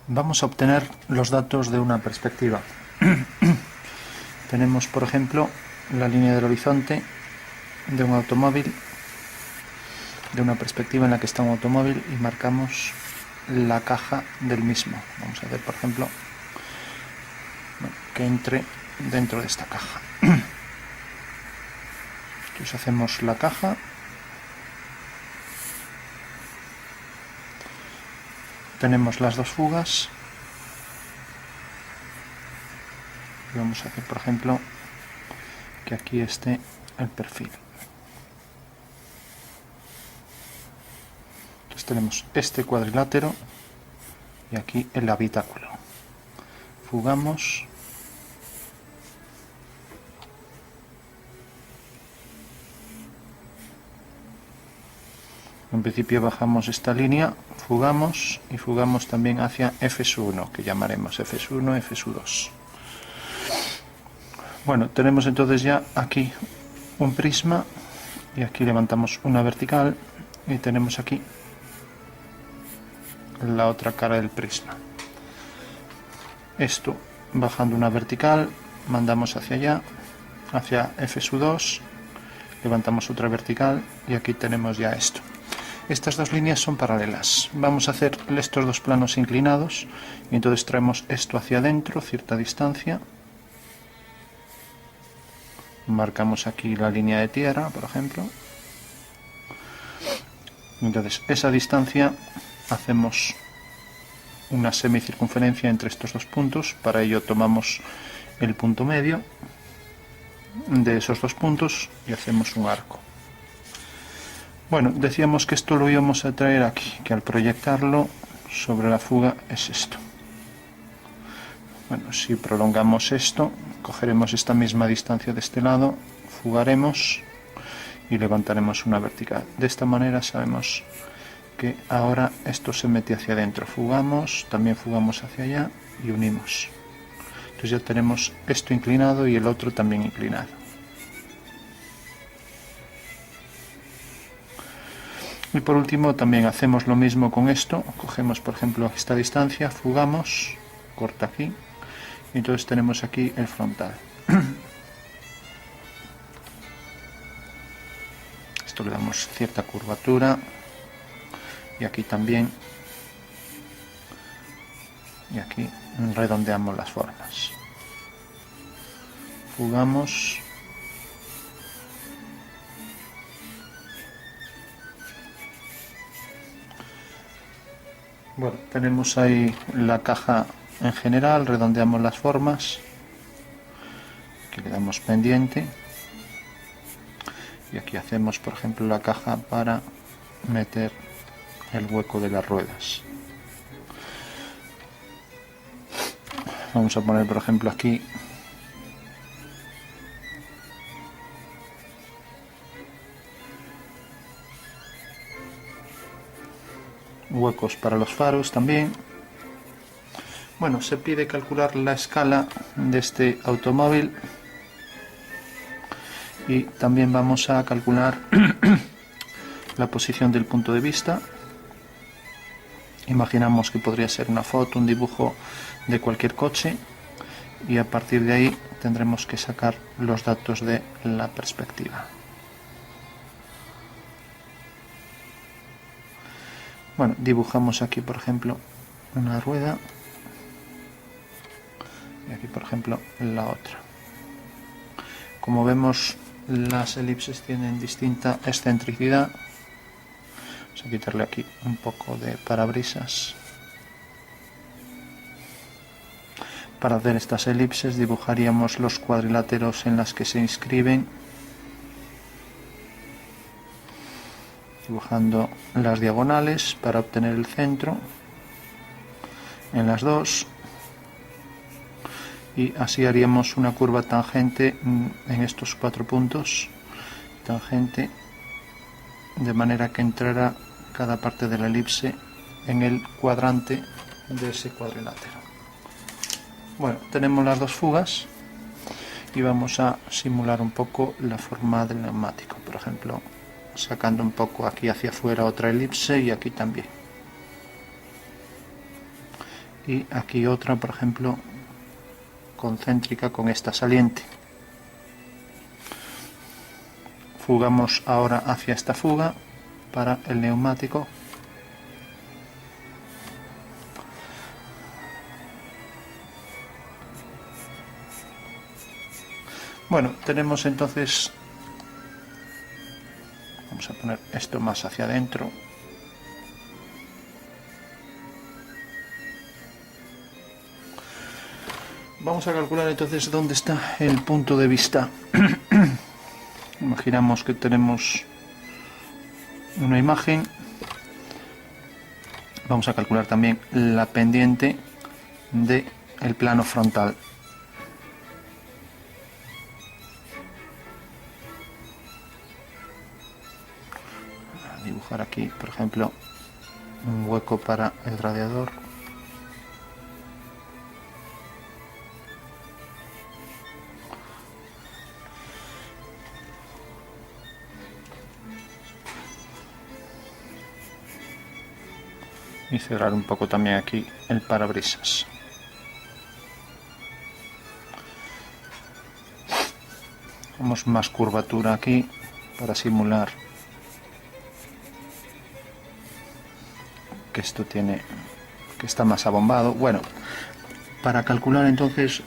Vamos a obtener los datos de una perspectiva. Tenemos, por ejemplo, la línea del horizonte de un automóvil, de una perspectiva en la que está un automóvil, y marcamos la caja del mismo. Vamos a hacer, por ejemplo, que entre dentro de esta caja. Entonces hacemos la caja. Tenemos las dos fugas. Y vamos a hacer, por ejemplo, que aquí esté el perfil. Entonces tenemos este cuadrilátero y aquí el habitáculo. Fugamos. En principio bajamos esta línea, fugamos y fugamos también hacia F1, que llamaremos F1, F2. Bueno, tenemos entonces ya aquí un prisma y aquí levantamos una vertical y tenemos aquí la otra cara del prisma. Esto bajando una vertical, mandamos hacia allá, hacia F2, levantamos otra vertical y aquí tenemos ya esto. Estas dos líneas son paralelas. Vamos a hacer estos dos planos inclinados y entonces traemos esto hacia adentro, cierta distancia. Marcamos aquí la línea de tierra, por ejemplo. Entonces, esa distancia hacemos una semicircunferencia entre estos dos puntos. Para ello tomamos el punto medio de esos dos puntos y hacemos un arco. Bueno, decíamos que esto lo íbamos a traer aquí, que al proyectarlo sobre la fuga es esto. Bueno, si prolongamos esto, cogeremos esta misma distancia de este lado, fugaremos y levantaremos una vertical. De esta manera sabemos que ahora esto se mete hacia adentro. Fugamos, también fugamos hacia allá y unimos. Entonces ya tenemos esto inclinado y el otro también inclinado. Y por último también hacemos lo mismo con esto. Cogemos, por ejemplo, esta distancia, fugamos, corta aquí, y entonces tenemos aquí el frontal. Esto le damos cierta curvatura y aquí también, y aquí redondeamos las formas. Fugamos. Bueno, tenemos ahí la caja en general, redondeamos las formas, aquí le damos pendiente y aquí hacemos, por ejemplo, la caja para meter el hueco de las ruedas. Vamos a poner, por ejemplo, aquí huecos para los faros también. Bueno, se pide calcular la escala de este automóvil y también vamos a calcular la posición del punto de vista. Imaginamos que podría ser una foto, un dibujo de cualquier coche y a partir de ahí tendremos que sacar los datos de la perspectiva. Bueno, dibujamos aquí, por ejemplo, una rueda y aquí, por ejemplo, la otra. Como vemos, las elipses tienen distinta excentricidad. Vamos a quitarle aquí un poco de parabrisas. Para hacer estas elipses dibujaríamos los cuadriláteros en las que se inscriben, dibujando las diagonales para obtener el centro en las dos, y así haríamos una curva tangente en estos 4 puntos, tangente, de manera que entrara cada parte de la elipse en el cuadrante de ese cuadrilátero. Bueno, tenemos las dos fugas y vamos a simular un poco la forma del neumático, por ejemplo, sacando un poco aquí hacia afuera otra elipse y aquí también. y aquí otra, por ejemplo, concéntrica con esta saliente. Fugamos ahora hacia esta fuga para el neumático. Bueno, tenemos entonces, vamos a poner esto más hacia adentro. Vamos a calcular entonces dónde está el punto de vista. Imaginamos que tenemos una imagen. Vamos a calcular también la pendiente del plano frontal. A dibujar aquí, por ejemplo, un hueco para el radiador. Y cerrar un poco también aquí el parabrisas. Damos más curvatura aquí para simular que esto tiene, que está más abombado. Bueno, para calcular entonces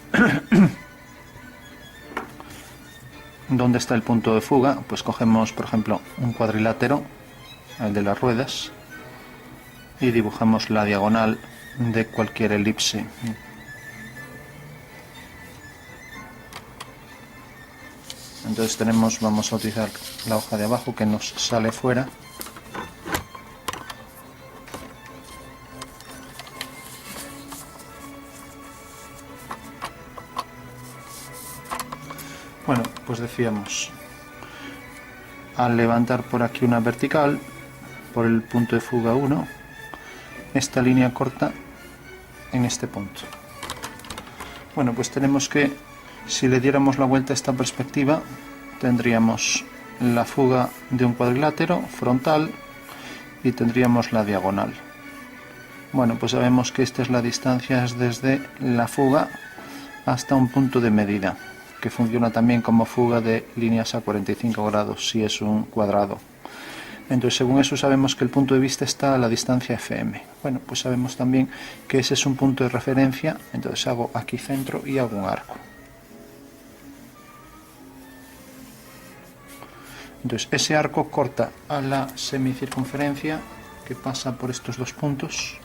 dónde está el punto de fuga, pues cogemos por ejemplo un cuadrilátero, el de las ruedas, y dibujamos la diagonal de cualquier elipse. Entonces tenemos, vamos a utilizar la hoja de abajo que nos sale fuera. Bueno, pues decíamos, al levantar por aquí una vertical, por el punto de fuga 1, esta línea corta en este punto. Bueno, pues tenemos que, si le diéramos la vuelta a esta perspectiva, tendríamos la fuga de un cuadrilátero frontal y tendríamos la diagonal. Bueno, pues sabemos que esta es la distancia desde la fuga hasta un punto de medida, que funciona también como fuga de líneas a 45 grados si es un cuadrado. Entonces, según eso sabemos que el punto de vista está a la distancia FM. Bueno, pues sabemos también que ese es un punto de referencia. Entonces hago aquí centro y hago un arco. Entonces ese arco corta a la semicircunferencia que pasa por estos dos puntos,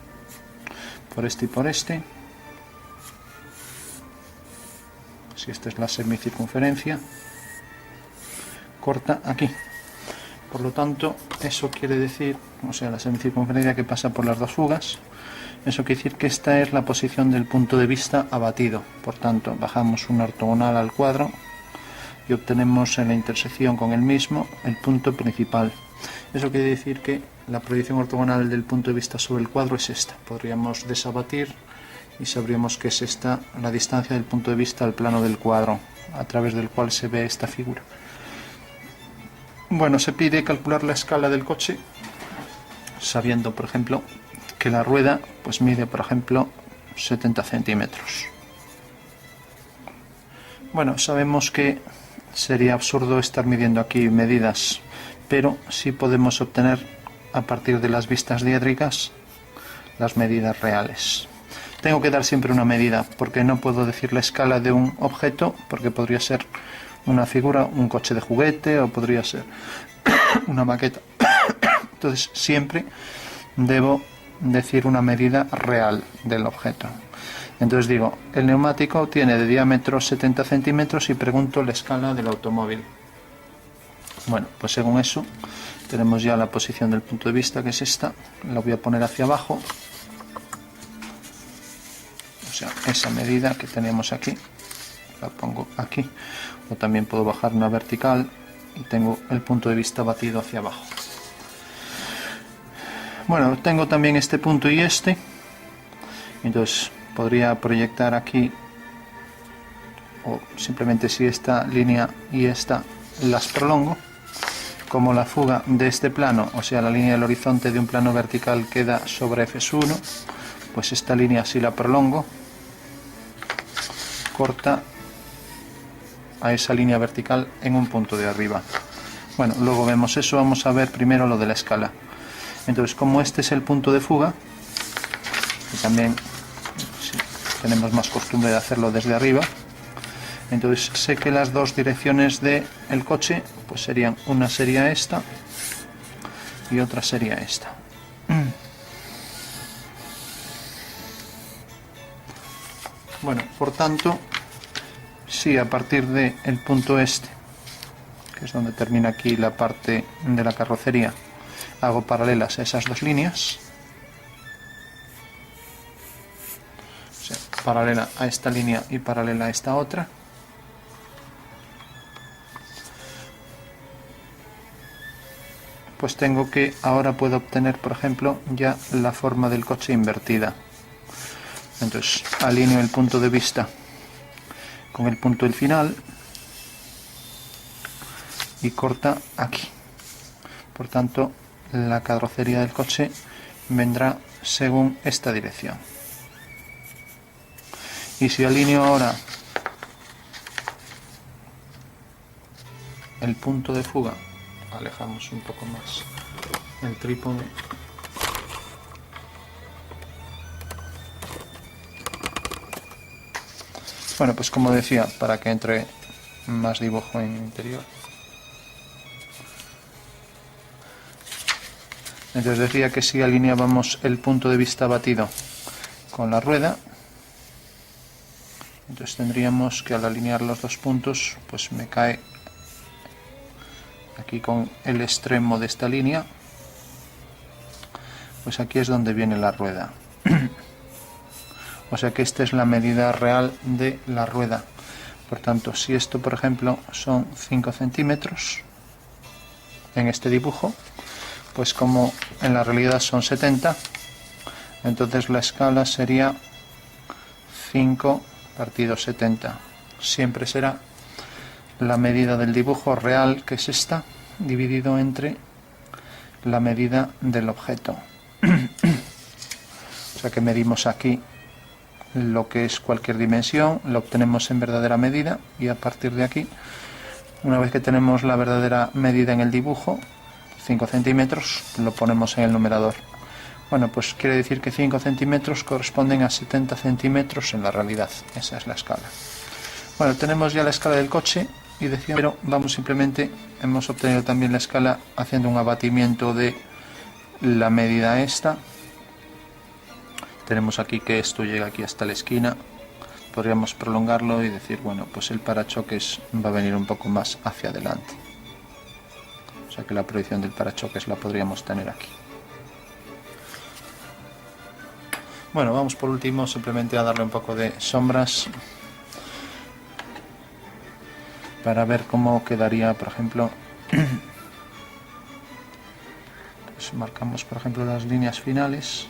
por este y por este. Si esta es la semicircunferencia, corta aquí. Por lo tanto, eso quiere decir, o sea, la semicircunferencia que pasa por las dos fugas, eso quiere decir que esta es la posición del punto de vista abatido. Por tanto, bajamos una ortogonal al cuadro y obtenemos en la intersección con el mismo el punto principal. Eso quiere decir que la proyección ortogonal del punto de vista sobre el cuadro es esta. Podríamos desabatir y sabríamos que es esta la distancia del punto de vista al plano del cuadro, a través del cual se ve esta figura. Bueno, se pide calcular la escala del coche, sabiendo, por ejemplo, que la rueda pues mide, por ejemplo, 70 centímetros. Bueno, sabemos que sería absurdo estar midiendo aquí medidas, pero sí podemos obtener, a partir de las vistas diédricas, las medidas reales. Tengo que dar siempre una medida, porque no puedo decir la escala de un objeto, porque podría ser una figura, un coche de juguete, o podría ser una maqueta. Entonces siempre debo decir una medida real del objeto. Entonces digo, el neumático tiene de diámetro 70 centímetros y pregunto la escala del automóvil. Bueno, pues según eso tenemos ya la posición del punto de vista, que es esta. La voy a poner hacia abajo, o sea, esa medida que tenemos aquí la pongo aquí, o también puedo bajar una vertical y tengo el punto de vista batido hacia abajo. Bueno, tengo también este punto y este, entonces podría proyectar aquí, o simplemente si esta línea y esta las prolongo, como la fuga de este plano, o sea la línea del horizonte de un plano vertical queda sobre F1, pues esta línea, si la prolongo, corta a esa línea vertical en un punto de arriba. Bueno, luego vemos eso. Vamos a ver primero lo de la escala. Entonces, como este es el punto de fuga, y también sí, tenemos más costumbre de hacerlo desde arriba, entonces sé que las dos direcciones del coche pues serían, una sería esta y otra sería esta. Bueno, por tanto, si a partir del punto este, que es donde termina aquí la parte de la carrocería, hago paralelas a esas dos líneas, o sea, paralela a esta línea y paralela a esta otra, pues tengo que, ahora puedo obtener, por ejemplo, ya la forma del coche invertida. Entonces alineo el punto de vista con el punto del final y corta aquí. Por tanto, la carrocería del coche vendrá según esta dirección. Y si alineo ahora el punto de fuga, alejamos un poco más el trípode, bueno, pues como decía, para que entre más dibujo en el interior. Entonces decía que si alineábamos el punto de vista batido con la rueda, entonces tendríamos que, al alinear los dos puntos, pues me cae aquí con el extremo de esta línea, pues aquí es donde viene la rueda. O sea que esta es la medida real de la rueda. Por tanto, si esto, por ejemplo, son 5 centímetros en este dibujo, pues como en la realidad son 70, entonces la escala sería 5 partido 70. Siempre será la medida del dibujo real, que es esta, dividido entre la medida del objeto. O sea que medimos aquí lo que es cualquier dimensión, lo obtenemos en verdadera medida, y a partir de aquí, una vez que tenemos la verdadera medida en el dibujo, 5 centímetros, lo ponemos en el numerador. Bueno, pues quiere decir que 5 centímetros corresponden a 70 centímetros en la realidad. Esa es la escala. Bueno, tenemos ya la escala del coche, y decía, pero vamos, simplemente hemos obtenido también la escala haciendo un abatimiento de la medida esta. Tenemos aquí que esto llega aquí hasta la esquina. Podríamos prolongarlo y decir, bueno, pues el parachoques va a venir un poco más hacia adelante. O sea que la proyección del parachoques la podríamos tener aquí. Bueno, vamos por último simplemente a darle un poco de sombras para ver cómo quedaría, por ejemplo. Pues marcamos, por ejemplo, las líneas finales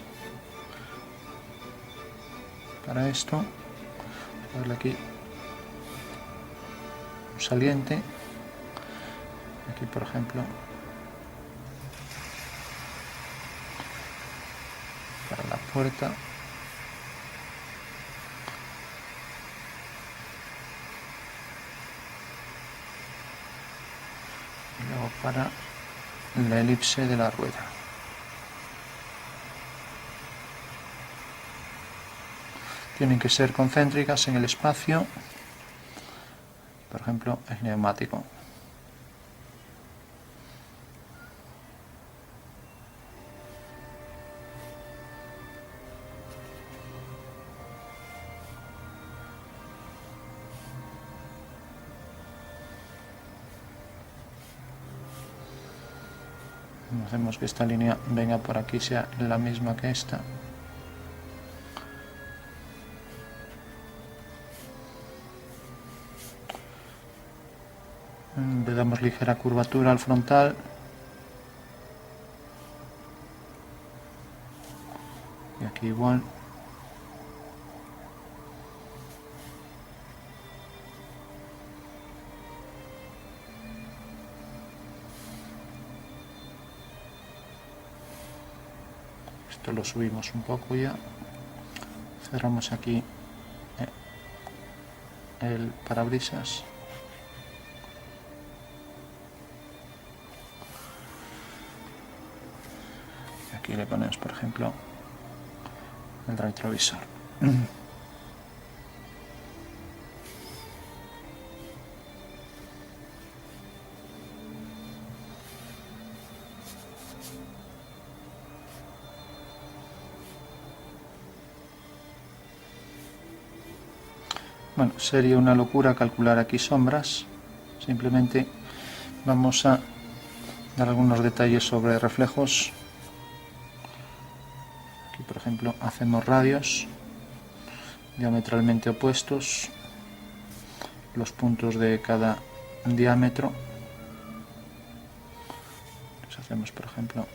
para esto. Darle aquí un saliente, aquí por ejemplo para la puerta, y luego para la elipse de la rueda. Tienen que ser concéntricas en el espacio, por ejemplo el neumático. Hacemos que esta línea venga por aquí, sea la misma que esta. Le damos ligera curvatura al frontal. Y aquí igual. Esto lo subimos un poco ya. Cerramos aquí el parabrisas. Aquí le ponemos, por ejemplo, el retrovisor. Bueno, sería una locura calcular aquí sombras. Simplemente vamos a dar algunos detalles sobre reflejos. Aquí, por ejemplo, hacemos radios diametralmente opuestos, los puntos de cada diámetro. Pues hacemos, por ejemplo,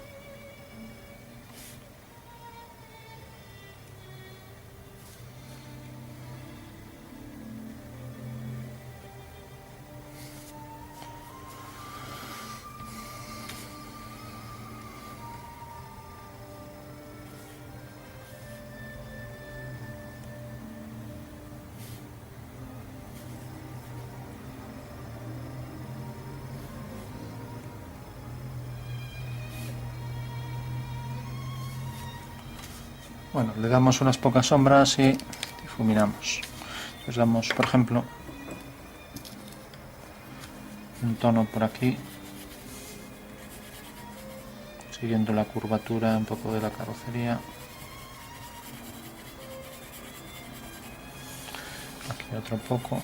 bueno, le damos unas pocas sombras y difuminamos. Les damos, por ejemplo, un tono por aquí, siguiendo la curvatura un poco de la carrocería. Aquí otro poco.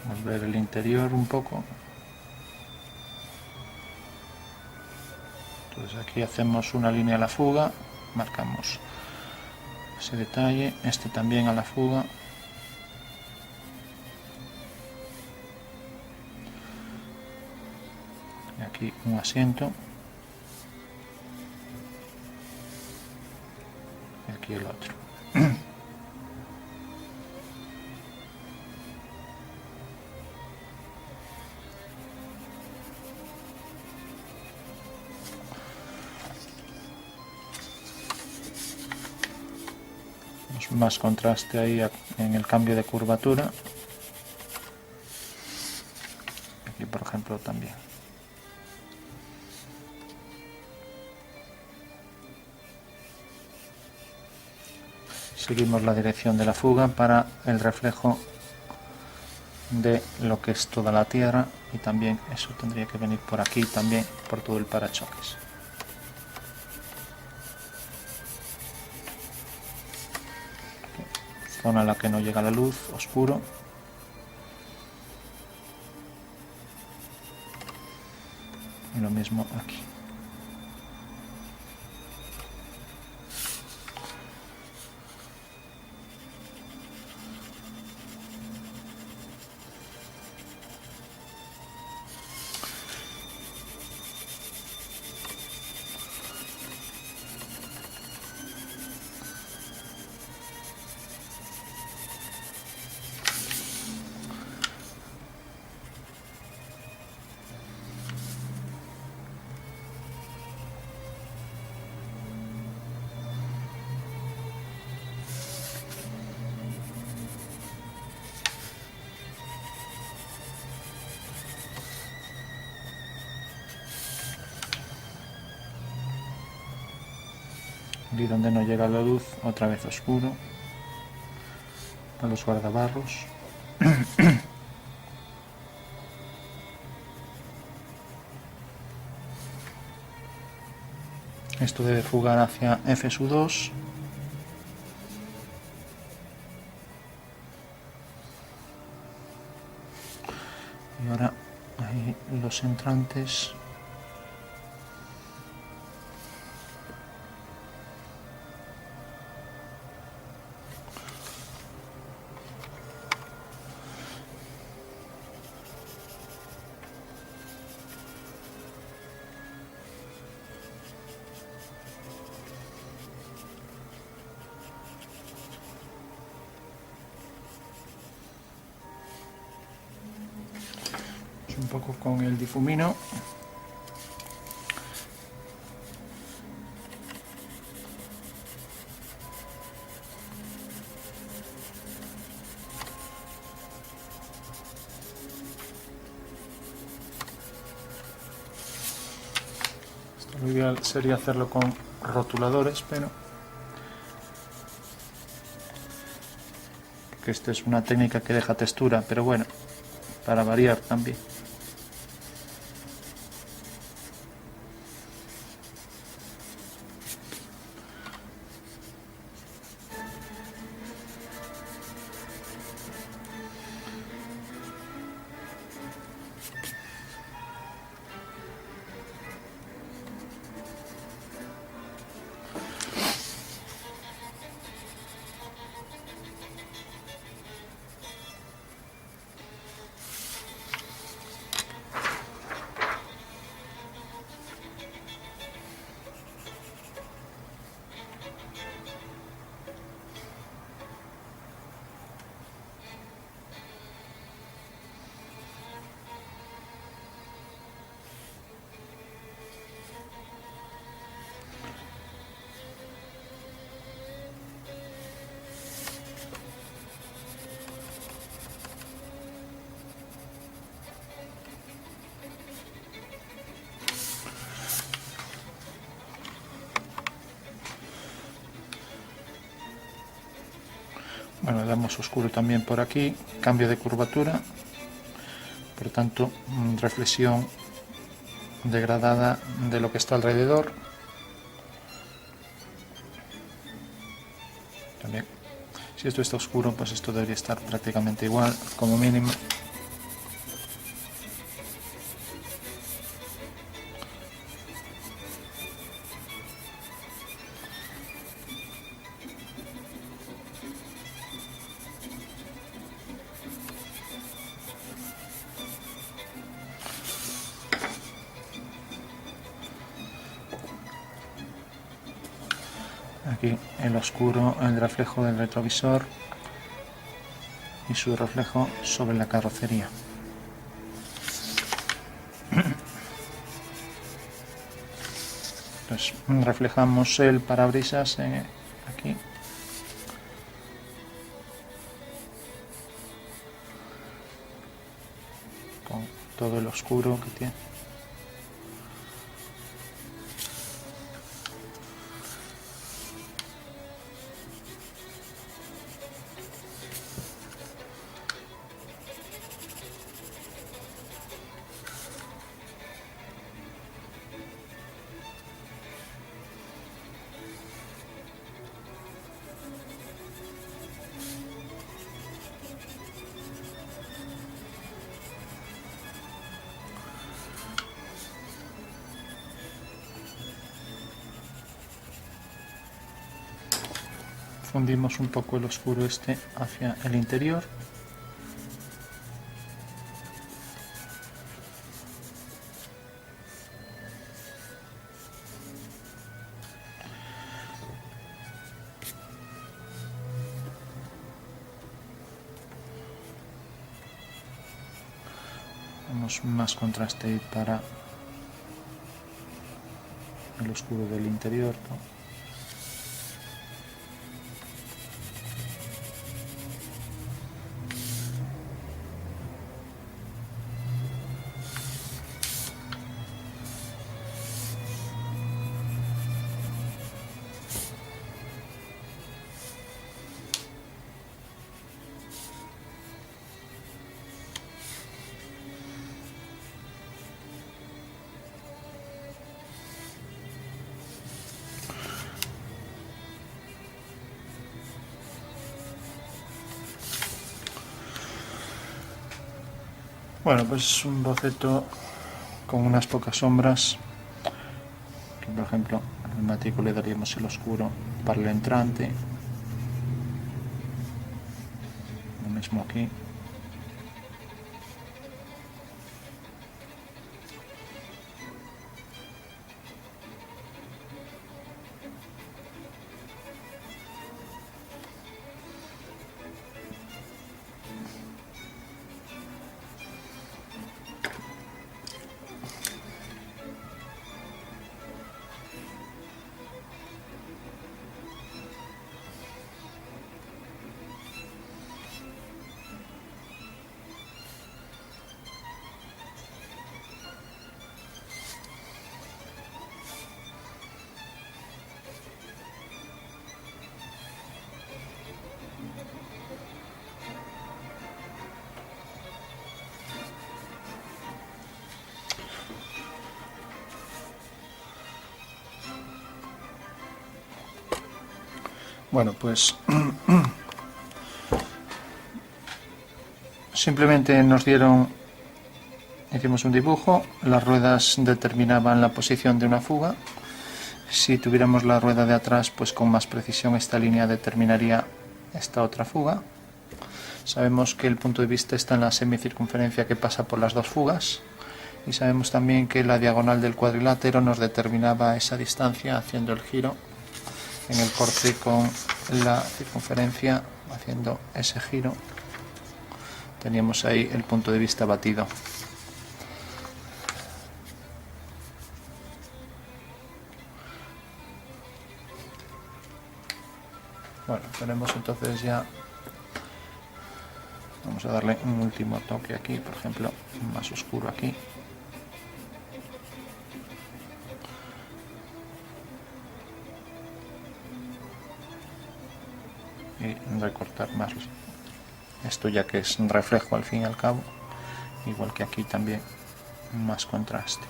Vamos a ver el interior un poco. Entonces aquí hacemos una línea a la fuga, marcamos ese detalle, este también a la fuga. Y aquí un asiento. Y aquí el otro. Más contraste ahí en el cambio de curvatura. Aquí, por ejemplo, también. Seguimos la dirección de la fuga para el reflejo de lo que es toda la tierra, y también eso tendría que venir por aquí también, por todo el parachoques. Zona a la que no llega la luz, oscuro. Y lo mismo aquí. Y donde no llega la luz, otra vez oscuro, a los guardabarros. Esto debe fugar hacia F2. Y ahora ahí los entrantes. un poco con el difumino. Esto lo ideal sería hacerlo con rotuladores, pero que esta es una técnica que deja textura, pero bueno, para variar también. Bueno, damos oscuro también por aquí, cambio de curvatura, por tanto, reflexión degradada de lo que está alrededor. También, si esto está oscuro, pues esto debería estar prácticamente igual, como mínimo. Aquí el oscuro, el reflejo del retrovisor y su reflejo sobre la carrocería. Pues reflejamos el parabrisas aquí. Con todo el oscuro que tiene. Fundimos un poco el oscuro este hacia el interior. Damos más contraste para el oscuro del interior, ¿no? Bueno, pues es un boceto con unas pocas sombras, que por ejemplo al mático le daríamos el oscuro para el entrante, lo mismo aquí. Bueno, pues simplemente nos dieron, hicimos un dibujo, las ruedas determinaban la posición de una fuga. Si tuviéramos la rueda de atrás, pues con más precisión esta línea determinaría esta otra fuga. Sabemos que el punto de vista está en la semicircunferencia que pasa por las dos fugas, y sabemos también que la diagonal del cuadrilátero nos determinaba esa distancia haciendo el giro en el corte con la circunferencia, haciendo ese giro teníamos ahí el punto de vista batido. Bueno, tenemos entonces ya, vamos a darle un último toque aquí, por ejemplo, más oscuro aquí. Y recortar más esto, ya que es un reflejo al fin y al cabo, igual que aquí también más contraste.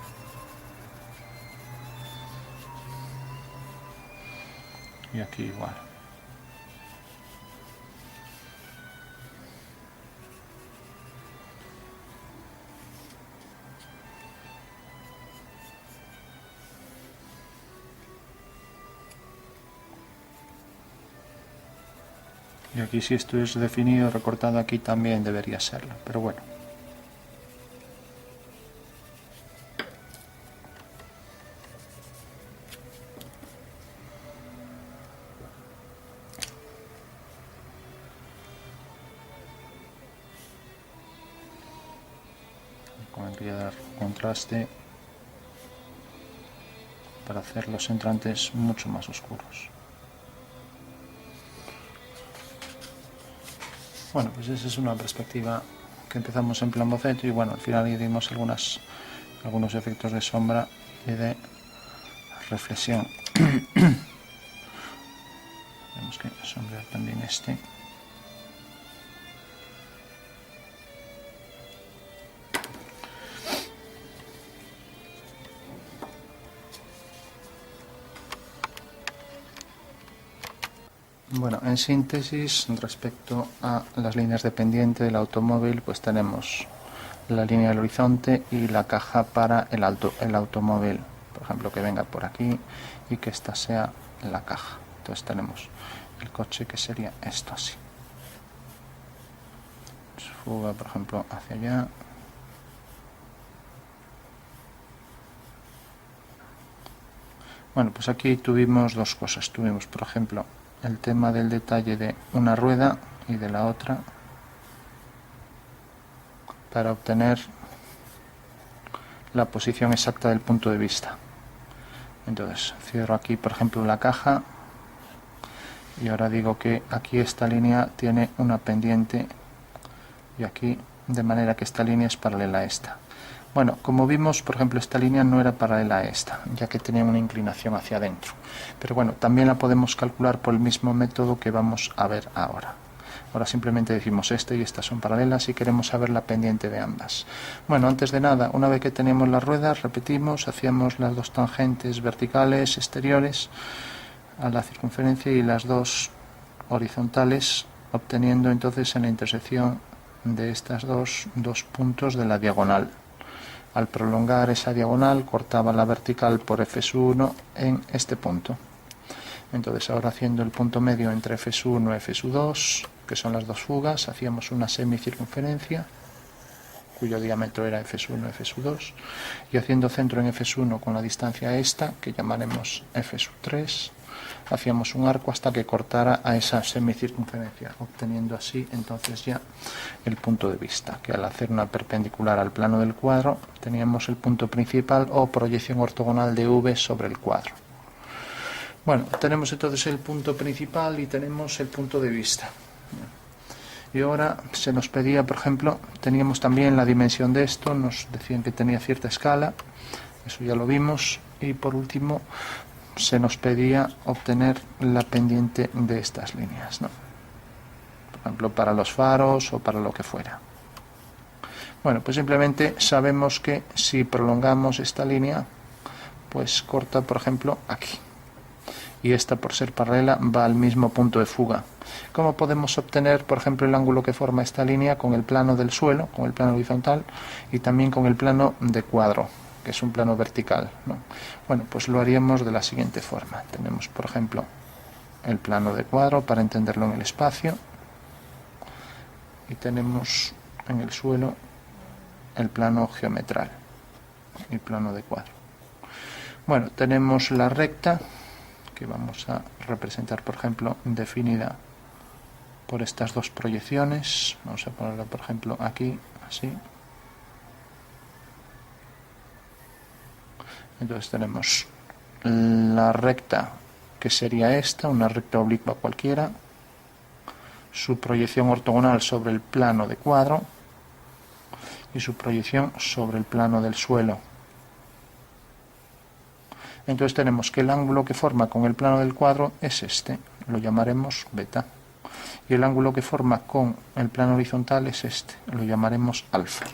Y aquí igual. Y aquí, si esto es definido, recortado, aquí también debería serlo, pero bueno. Podría dar contraste para hacer los entrantes mucho más oscuros. Bueno, pues esa es una perspectiva que empezamos en plan boceto, y bueno, al final dimos algunos efectos de sombra y de reflexión. Tenemos que sombrear también este. Bueno, en síntesis, respecto a las líneas de pendiente del automóvil, pues tenemos la línea del horizonte y la caja para el automóvil, por ejemplo, que venga por aquí y que esta sea la caja. Entonces tenemos el coche, que sería esto así. Fuga, por ejemplo, hacia allá. Bueno, pues aquí tuvimos dos cosas. Tuvimos, por ejemplo, el tema del detalle de una rueda y de la otra, para obtener la posición exacta del punto de vista. Entonces cierro aquí, por ejemplo, la caja, y ahora digo que aquí esta línea tiene una pendiente, y aquí, de manera que esta línea es paralela a esta. Bueno, como vimos, por ejemplo, esta línea no era paralela a esta, ya que tenía una inclinación hacia adentro. Pero bueno, también la podemos calcular por el mismo método que vamos a ver ahora. Ahora simplemente decimos esta y estas son paralelas y queremos saber la pendiente de ambas. Bueno, antes de nada, una vez que teníamos las ruedas, repetimos, hacíamos las dos tangentes verticales exteriores a la circunferencia y las dos horizontales, obteniendo entonces en la intersección de estas dos puntos de la diagonal. Al prolongar esa diagonal, cortaba la vertical por Fs1 en este punto. Entonces, ahora haciendo el punto medio entre Fs1 y Fs2, que son las dos fugas, hacíamos una semicircunferencia cuyo diámetro era Fs1 y Fs2, y haciendo centro en Fs1 con la distancia esta, que llamaremos Fs3, hacíamos un arco hasta que cortara a esa semicircunferencia, obteniendo así entonces ya el punto de vista, que al hacer una perpendicular al plano del cuadro teníamos el punto principal o proyección ortogonal de V sobre el cuadro. Bueno, tenemos entonces el punto principal y tenemos el punto de vista. Y ahora se nos pedía, por ejemplo, teníamos también la dimensión de esto, nos decían que tenía cierta escala, eso ya lo vimos, y por último se nos pedía obtener la pendiente de estas líneas, ¿no? Por ejemplo, para los faros o para lo que fuera. Bueno, pues simplemente sabemos que si prolongamos esta línea, pues corta, por ejemplo, aquí. y esta, por ser paralela, va al mismo punto de fuga. ¿Cómo podemos obtener, por ejemplo, el ángulo que forma esta línea con el plano del suelo, con el plano horizontal, y también con el plano de cuadro, que es un plano vertical, ¿no? Bueno, pues lo haríamos de la siguiente forma. Tenemos, por ejemplo, el plano de cuadro para entenderlo en el espacio, y tenemos en el suelo el plano geometral, el plano de cuadro. Bueno, tenemos la recta, que vamos a representar, por ejemplo, definida por estas dos proyecciones. Vamos a ponerla, por ejemplo, aquí, así. Entonces tenemos la recta, que sería esta, una recta oblicua cualquiera, su proyección ortogonal sobre el plano de cuadro y su proyección sobre el plano del suelo. Entonces tenemos que el ángulo que forma con el plano del cuadro es este, lo llamaremos beta, y el ángulo que forma con el plano horizontal es este, lo llamaremos alfa.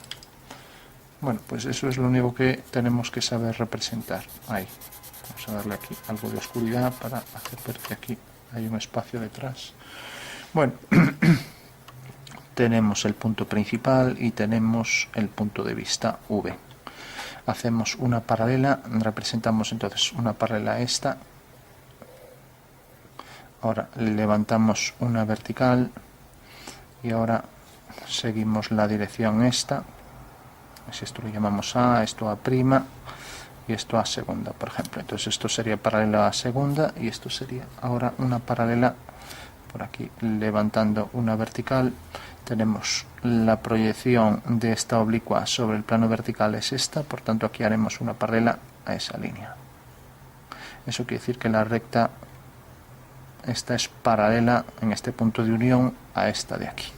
Bueno, pues eso es lo único que tenemos que saber representar. Ahí, vamos a darle aquí algo de oscuridad para hacer ver que aquí hay un espacio detrás. Bueno, tenemos el punto principal y tenemos el punto de vista V. Hacemos una paralela, representamos entonces una paralela a esta. Ahora levantamos una vertical y ahora seguimos la dirección esta. Si esto lo llamamos A, esto A' y esto A segunda, por ejemplo. Entonces esto sería paralela a segunda y esto sería ahora una paralela por aquí, levantando una vertical. Tenemos la proyección de esta oblicua sobre el plano vertical es esta, por tanto aquí haremos una paralela a esa línea. Eso quiere decir que la recta esta es paralela en este punto de unión a esta de aquí.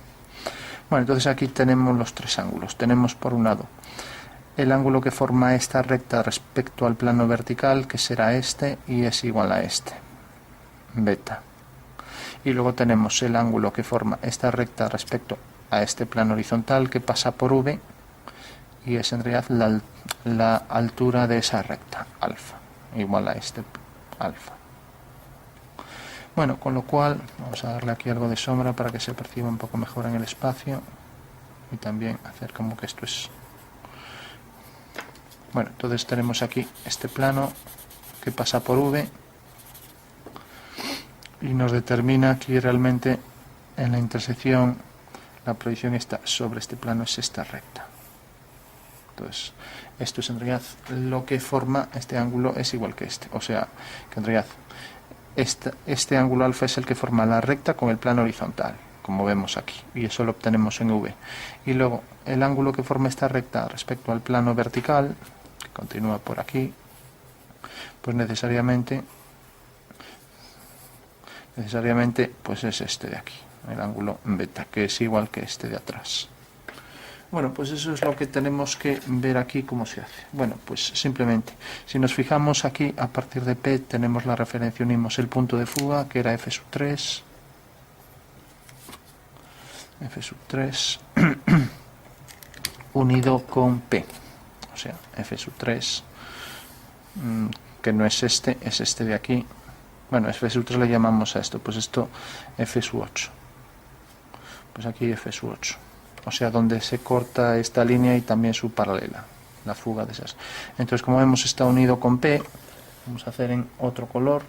Bueno, entonces aquí tenemos los tres ángulos. Tenemos por un lado el ángulo que forma esta recta respecto al plano vertical, que será este y es igual a este, beta. Y luego tenemos el ángulo que forma esta recta respecto a este plano horizontal, que pasa por V, y es en realidad la altura de esa recta, alfa, igual a este alfa. Bueno, con lo cual vamos a darle aquí algo de sombra para que se perciba un poco mejor en el espacio, y también hacer como que esto es... Bueno, entonces tenemos aquí este plano que pasa por V, y nos determina aquí realmente en la intersección, la proyección está sobre este plano es esta recta. Entonces esto es en realidad lo que forma este ángulo, es igual que este, o sea que en realidad este ángulo alfa es el que forma la recta con el plano horizontal, como vemos aquí, y eso lo obtenemos en V. Y luego el ángulo que forma esta recta respecto al plano vertical, que continúa por aquí, pues necesariamente pues es este de aquí, el ángulo beta, que es igual que este de atrás. Bueno, pues eso es lo que tenemos que ver aquí cómo se hace. Bueno, pues simplemente, si nos fijamos aquí, a partir de P tenemos la referencia, unimos el punto de fuga, que era F3, unido con P, o sea, F3, que no es este de aquí. Bueno, F3 le llamamos a esto, pues esto F8, pues aquí F8, o sea, donde se corta esta línea y también su paralela, la fuga de esas. Entonces, como vemos, está unido con P, vamos a hacer en otro color,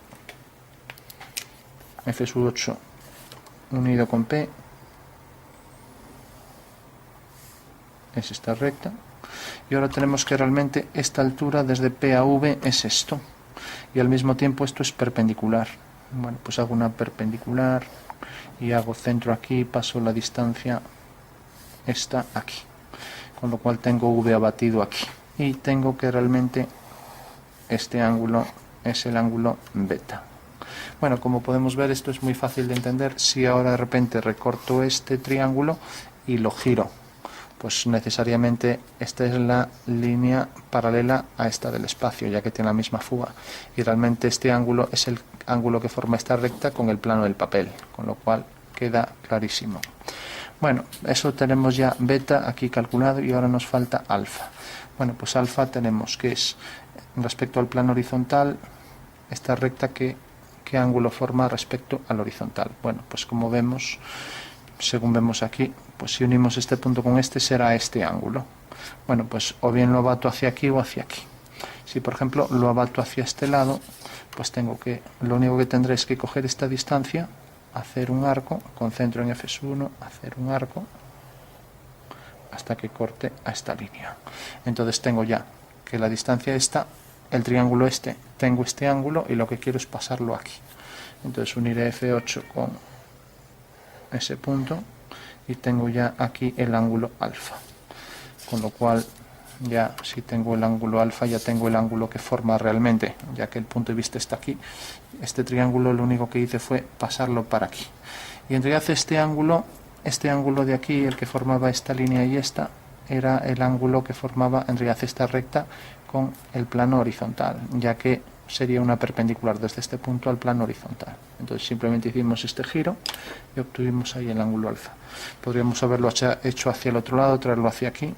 F8 unido con P, es esta recta, y ahora tenemos que realmente esta altura desde P a V es esto, y al mismo tiempo esto es perpendicular. Bueno, pues hago una perpendicular y hago centro aquí, paso la distancia esta aquí, con lo cual tengo V abatido aquí, y tengo que realmente este ángulo es el ángulo beta. Bueno, como podemos ver, esto es muy fácil de entender. Si ahora de repente recorto este triángulo y lo giro, pues necesariamente esta es la línea paralela a esta del espacio, ya que tiene la misma fuga, y realmente este ángulo es el ángulo que forma esta recta con el plano del papel, con lo cual queda clarísimo. Bueno, eso tenemos ya beta aquí calculado, y ahora nos falta alfa. Bueno, pues alfa tenemos que es respecto al plano horizontal esta recta que qué ángulo forma respecto al horizontal. Bueno, pues como vemos, según vemos aquí, pues si unimos este punto con este será este ángulo. Bueno, pues o bien lo abato hacia aquí o hacia aquí. Si por ejemplo lo abato hacia este lado, pues lo único que tendré es que coger esta distancia, hacer un arco, concentro en F1, hacer un arco hasta que corte a esta línea. Entonces tengo ya que la distancia esta, el triángulo este, tengo este ángulo y lo que quiero es pasarlo aquí. Entonces uniré F8 con ese punto y tengo ya aquí el ángulo alfa. Con lo cual ya si tengo el ángulo alfa, ya tengo el ángulo que forma realmente, ya que el punto de vista está aquí. Este triángulo lo único que hice fue pasarlo para aquí. Y en realidad este ángulo de aquí, el que formaba esta línea y esta, era el ángulo que formaba en realidad esta recta con el plano horizontal, ya que sería una perpendicular desde este punto al plano horizontal. Entonces simplemente hicimos este giro y obtuvimos ahí el ángulo alfa. Podríamos haberlo hecho hacia el otro lado, traerlo hacia aquí,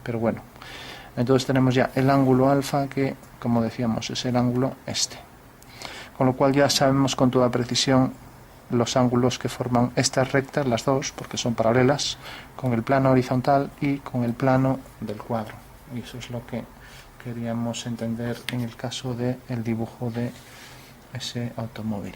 pero bueno. Entonces tenemos ya el ángulo alfa que, como decíamos, es el ángulo este. Con lo cual ya sabemos con toda precisión los ángulos que forman estas rectas, las dos, porque son paralelas, con el plano horizontal y con el plano del cuadro. Y eso es lo que queríamos entender en el caso del dibujo de ese automóvil.